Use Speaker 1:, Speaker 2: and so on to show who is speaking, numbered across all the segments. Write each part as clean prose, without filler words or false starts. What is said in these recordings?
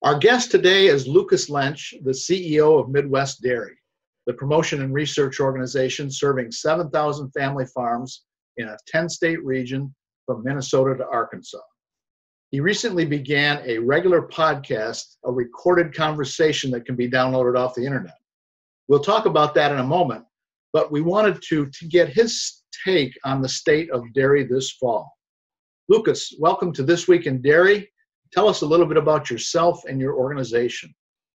Speaker 1: Our guest today is Lucas Lentsch, the CEO of Midwest Dairy, the promotion and research organization serving 7,000 family farms in a 10-state region from Minnesota to Arkansas. He recently began a regular podcast, a recorded conversation that can be downloaded off the internet. We'll talk about that in a moment, but we wanted to get his take on the state of dairy this fall. Lucas, welcome to This Week in Dairy. Tell us a little bit about yourself and your organization.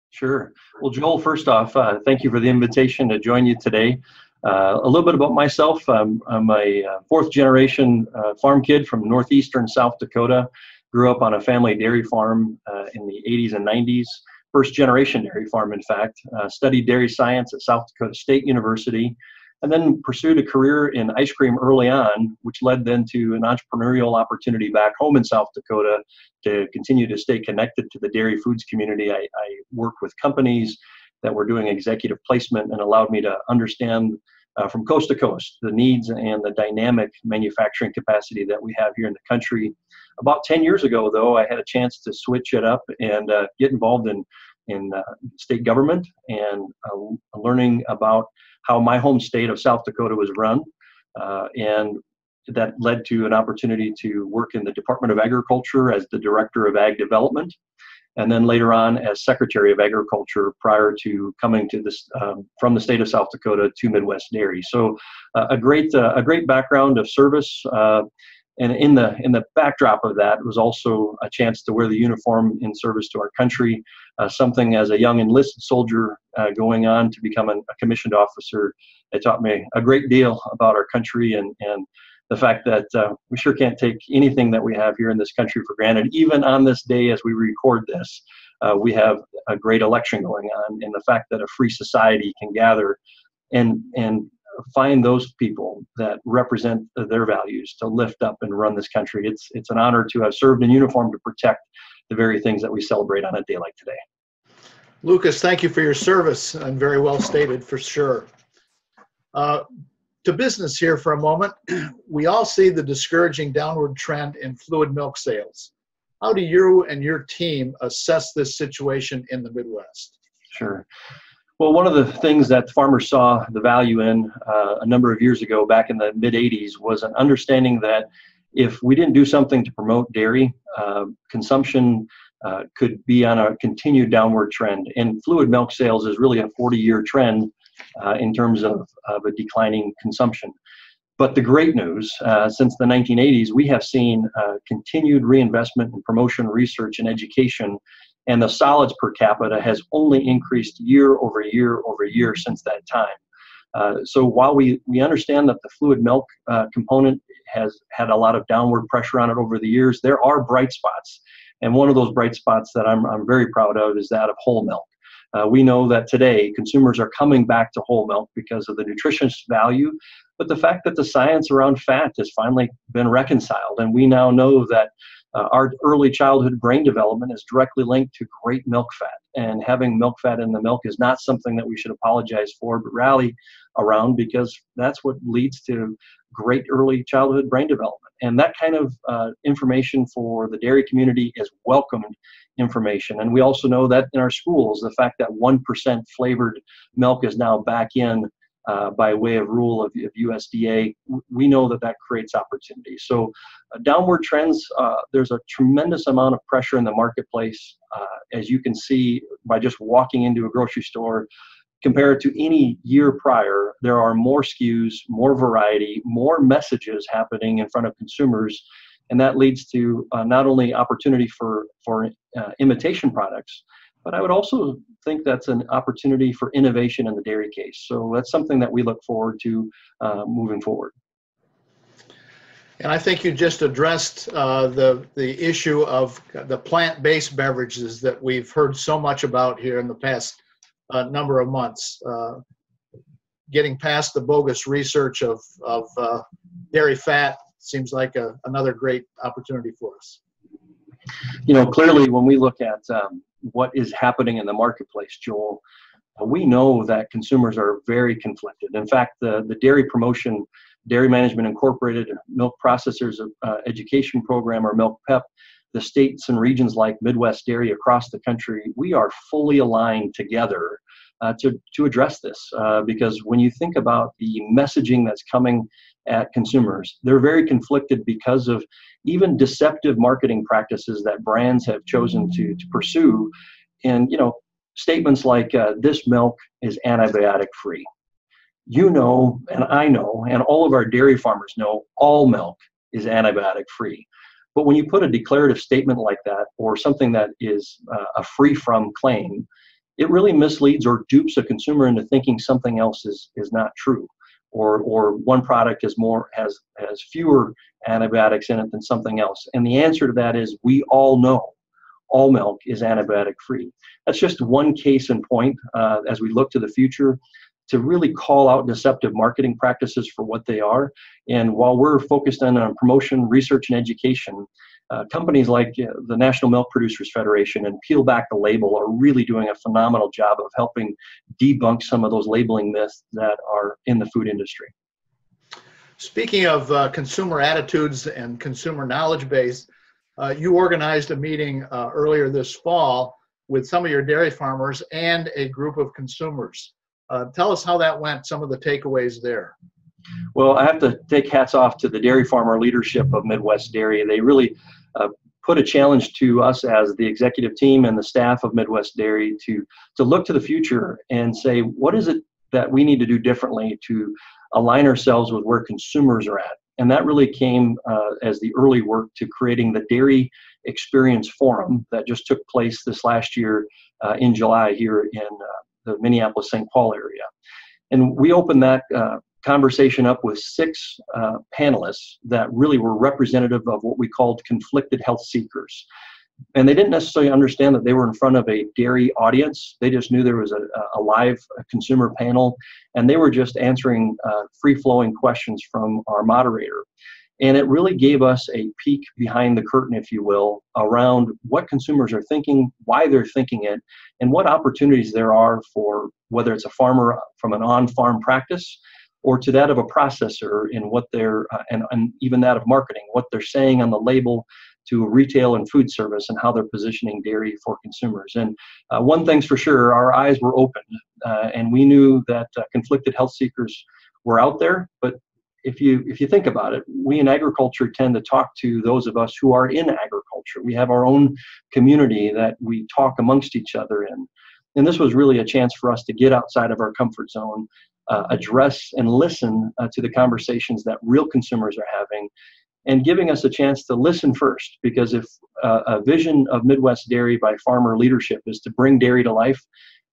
Speaker 2: Sure. Well, Joel, first off, thank you for the invitation to join you today. A little bit about myself. I'm a fourth generation farm kid from northeastern South Dakota. Grew up on a family dairy farm in the 80s and 90s. First generation dairy farm, in fact. Studied dairy science at South Dakota State University, and then pursued a career in ice cream early on, which led then to an entrepreneurial opportunity back home in South Dakota to continue to stay connected to the dairy foods community. I worked with companies that were doing executive placement and allowed me to understand from coast to coast the needs and the dynamic manufacturing capacity that we have here in the country. About 10 years ago, though, I had a chance to switch it up and get involved in state government and learning about how my home state of South Dakota was run. And that led to an opportunity to work in the Department of Agriculture as the Director of Ag Development, and then later on as Secretary of Agriculture prior to coming to this from the state of South Dakota to Midwest Dairy. So a great background of service. And in the backdrop of that was also a chance to wear the uniform in service to our country, something as a young enlisted soldier going on to become a commissioned officer. It taught me a great deal about our country and the fact that we sure can't take anything that we have here in this country for granted. Even on this day as we record this, we have a great election going on, and the fact that a free society can gather and find those people that represent their values to lift up and run this country. It's an honor to have served in uniform to protect the very things that we celebrate on a day like today.
Speaker 1: Lucas, thank you for your service, and very well stated for sure. To business here for a moment, we all see the discouraging downward trend in fluid milk sales. How do you and your team assess this situation in the Midwest?
Speaker 2: Sure. Well, one of the things that farmers saw the value in a number of years ago, back in the mid-'80s, was an understanding that if we didn't do something to promote dairy, consumption could be on a continued downward trend. And fluid milk sales is really a 40-year trend in terms of a declining consumption. But the great news, since the 1980s, we have seen continued reinvestment in promotion, research, and education, and the solids per capita has only increased year over year over year since that time. So while we understand that the fluid milk component has had a lot of downward pressure on it over the years, there are bright spots. And one of those bright spots that I'm very proud of is that of whole milk. We know that today consumers are coming back to whole milk because of the nutritious value, but the fact that the science around fat has finally been reconciled, and we now know that our early childhood brain development is directly linked to great milk fat, and having milk fat in the milk is not something that we should apologize for, but rally around, because that's what leads to great early childhood brain development. And that kind of information for the dairy community is welcomed information. And we also know that in our schools, the fact that 1% flavored milk is now back in by way of rule of USDA, we know that creates opportunity. So downward trends, there's a tremendous amount of pressure in the marketplace, as you can see by just walking into a grocery store. Compared to any year prior, there are more SKUs, more variety, more messages happening in front of consumers, and that leads to not only opportunity for imitation products, but I would also think that's an opportunity for innovation in the dairy case. So that's something that we look forward to moving forward.
Speaker 1: And I think you just addressed the issue of the plant-based beverages that we've heard so much about here in the past number of months. Getting past the bogus research of dairy fat seems like another great opportunity for us.
Speaker 2: You know, clearly when we look at what is happening in the marketplace, Joel, we know that consumers are very conflicted. In fact, the Dairy Promotion, Dairy Management Incorporated Milk Processors Education Program, or Milk PEP, the states and regions like Midwest Dairy across the country, we are fully aligned together to address this. Because when you think about the messaging that's coming at consumers, they're very conflicted because of even deceptive marketing practices that brands have chosen to pursue. And, statements like this milk is antibiotic free. And I know, and all of our dairy farmers know, all milk is antibiotic free. But when you put a declarative statement like that, or something that is a free from claim, it really misleads or dupes a consumer into thinking something else is not true, or one product has fewer antibiotics in it than something else. And the answer to that is, we all know all milk is antibiotic free. That's just one case in point as we look to the future, to really call out deceptive marketing practices for what they are. And while we're focused on promotion, research, and education, companies like the National Milk Producers Federation and Peel Back the Label are really doing a phenomenal job of helping debunk some of those labeling myths that are in the food industry.
Speaker 1: Speaking of consumer attitudes and consumer knowledge base, you organized a meeting earlier this fall with some of your dairy farmers and a group of consumers. Tell us how that went, some of the takeaways there.
Speaker 2: Well, I have to take hats off to the dairy farmer leadership of Midwest Dairy. They really put a challenge to us as the executive team and the staff of Midwest Dairy to look to the future and say, what is it that we need to do differently to align ourselves with where consumers are at? And that really came as the early work to creating the Dairy Experience Forum that just took place this last year in July here in the Minneapolis-St. Paul area. And we opened that conversation up with 6 panelists that really were representative of what we called conflicted health seekers. And they didn't necessarily understand that they were in front of a dairy audience. They just knew there was a live consumer panel, and they were just answering free-flowing questions from our moderator. And it really gave us a peek behind the curtain, if you will, around what consumers are thinking, why they're thinking it, and what opportunities there are for whether it's a farmer from an on-farm practice or to that of a processor in what they're, and even that of marketing, what they're saying on the label to retail and food service and how they're positioning dairy for consumers. And one thing's for sure, our eyes were opened and we knew that conflicted health seekers were out there. But if you think about it, we in agriculture tend to talk to those of us who are in agriculture. We have our own community that we talk amongst each other in. And this was really a chance for us to get outside of our comfort zone, address and listen to the conversations that real consumers are having, and giving us a chance to listen first. Because if a vision of Midwest Dairy by farmer leadership is to bring dairy to life,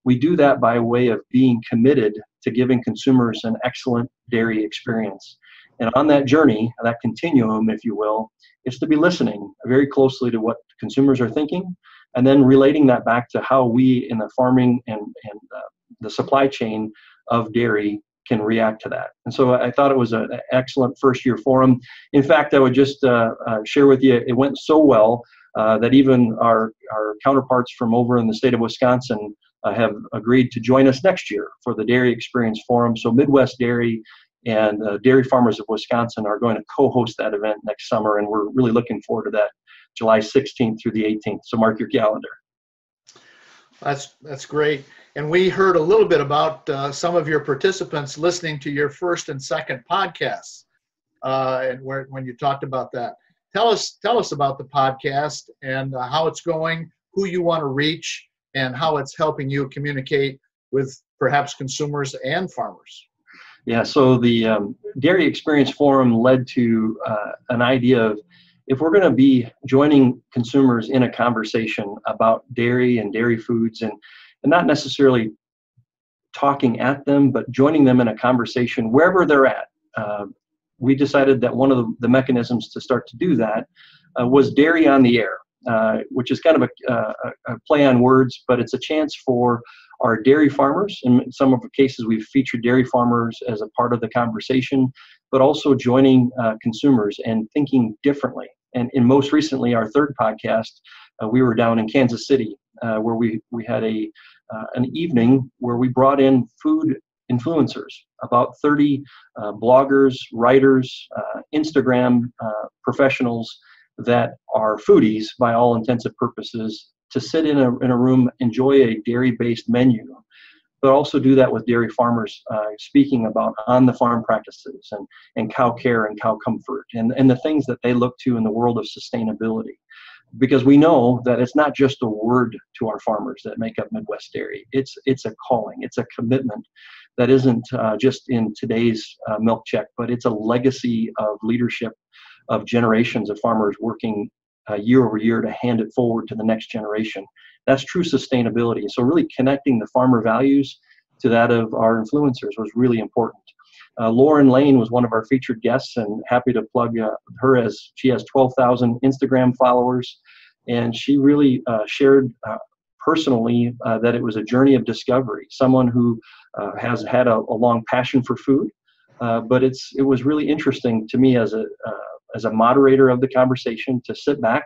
Speaker 2: we do that by way of being committed to giving consumers an excellent dairy experience. And on that journey, that continuum, if you will, is to be listening very closely to what consumers are thinking, and then relating that back to how we in the farming and the supply chain of dairy can react to that. And so I thought it was an excellent first-year forum. In fact, I would just share with you, it went so well that even our counterparts from over in the state of Wisconsin have agreed to join us next year for the Dairy Experience Forum. So Midwest Dairy and Dairy Farmers of Wisconsin are going to co-host that event next summer, and we're really looking forward to that, July 16th through the 18th. So mark your calendar.
Speaker 1: That's great. And we heard a little bit about some of your participants listening to your first and second podcasts, and when you talked about that. Tell us about the podcast and how it's going, who you want to reach, and how it's helping you communicate with perhaps consumers and farmers.
Speaker 2: Yeah, so the Dairy Experience Forum led to an idea of, if we're going to be joining consumers in a conversation about dairy and dairy foods, and not necessarily talking at them, but joining them in a conversation wherever they're at, we decided that one of the mechanisms to start to do that was Dairy on the Air, which is kind of a play on words, but it's a chance for our dairy farmers. In some of the cases, we've featured dairy farmers as a part of the conversation, but also joining consumers and thinking differently. And most recently, our third podcast, we were down in Kansas City, where we had an evening where we brought in food influencers, about 30 bloggers, writers, Instagram professionals that are foodies by all intents and purposes to sit in a room, enjoy a dairy-based menu, but also do that with dairy farmers speaking about on-the-farm practices and cow care and cow comfort and the things that they look to in the world of sustainability. Because we know that it's not just a word to our farmers that make up Midwest Dairy. It's a calling. It's a commitment that isn't just in today's milk check, but it's a legacy of leadership of generations of farmers working year over year to hand it forward to the next generation. That's true sustainability. So really connecting the farmer values to that of our influencers was really important. Loren Lane was one of our featured guests, and happy to plug her, as she has 12,000 Instagram followers. And she really shared personally that it was a journey of discovery, someone who has had a long passion for food. But it was really interesting to me as a moderator of the conversation to sit back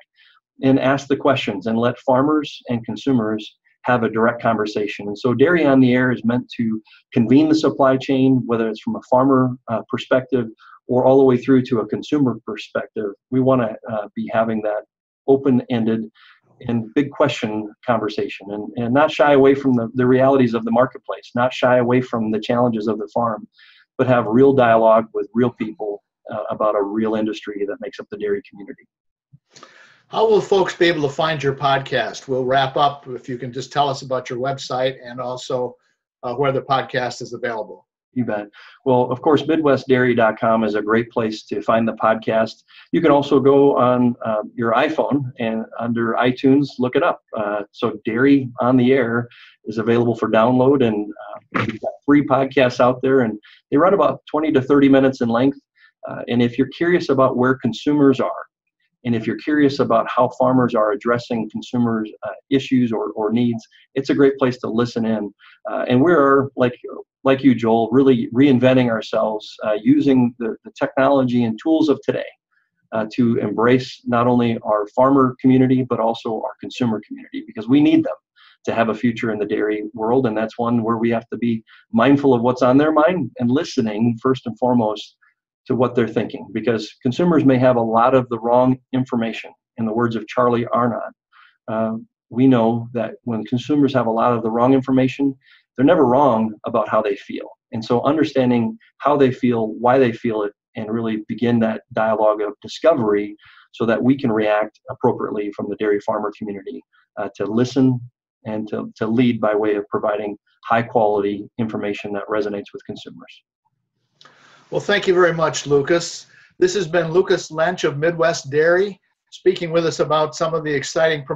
Speaker 2: and ask the questions and let farmers and consumers have a direct conversation. And so Dairy on the Air is meant to convene the supply chain, whether it's from a farmer perspective or all the way through to a consumer perspective. We want to be having that open-ended and big question conversation and not shy away from the realities of the marketplace, not shy away from the challenges of the farm, but have real dialogue with real people about a real industry that makes up the dairy community.
Speaker 1: How will folks be able to find your podcast? We'll wrap up if you can just tell us about your website and also where the podcast is available.
Speaker 2: You bet. Well, of course, MidwestDairy.com is a great place to find the podcast. You can also go on your iPhone and under iTunes, look it up. So Dairy on the Air is available for download, and we've got 3 podcasts out there, and they run about 20 to 30 minutes in length. And if you're curious about where consumers are, and if you're curious about how farmers are addressing consumers' issues or needs, it's a great place to listen in. And we're, like you, Joel, really reinventing ourselves using the technology and tools of today to embrace not only our farmer community, but also our consumer community, because we need them to have a future in the dairy world. And that's one where we have to be mindful of what's on their mind and listening first and foremost to what they're thinking, because consumers may have a lot of the wrong information. In the words of Charlie Arnott, we know that when consumers have a lot of the wrong information, they're never wrong about how they feel. And so understanding how they feel, why they feel it, and really begin that dialogue of discovery so that we can react appropriately from the dairy farmer community to listen and to lead by way of providing high quality information that resonates with consumers.
Speaker 1: Well, thank you very much, Lucas. This has been Lucas Lentsch of Midwest Dairy, speaking with us about some of the exciting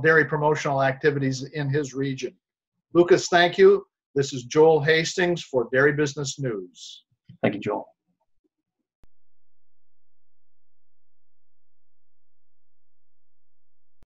Speaker 1: dairy promotional activities in his region. Lucas, thank you. This is Joel Hastings for Dairy Business News.
Speaker 2: Thank you, Joel.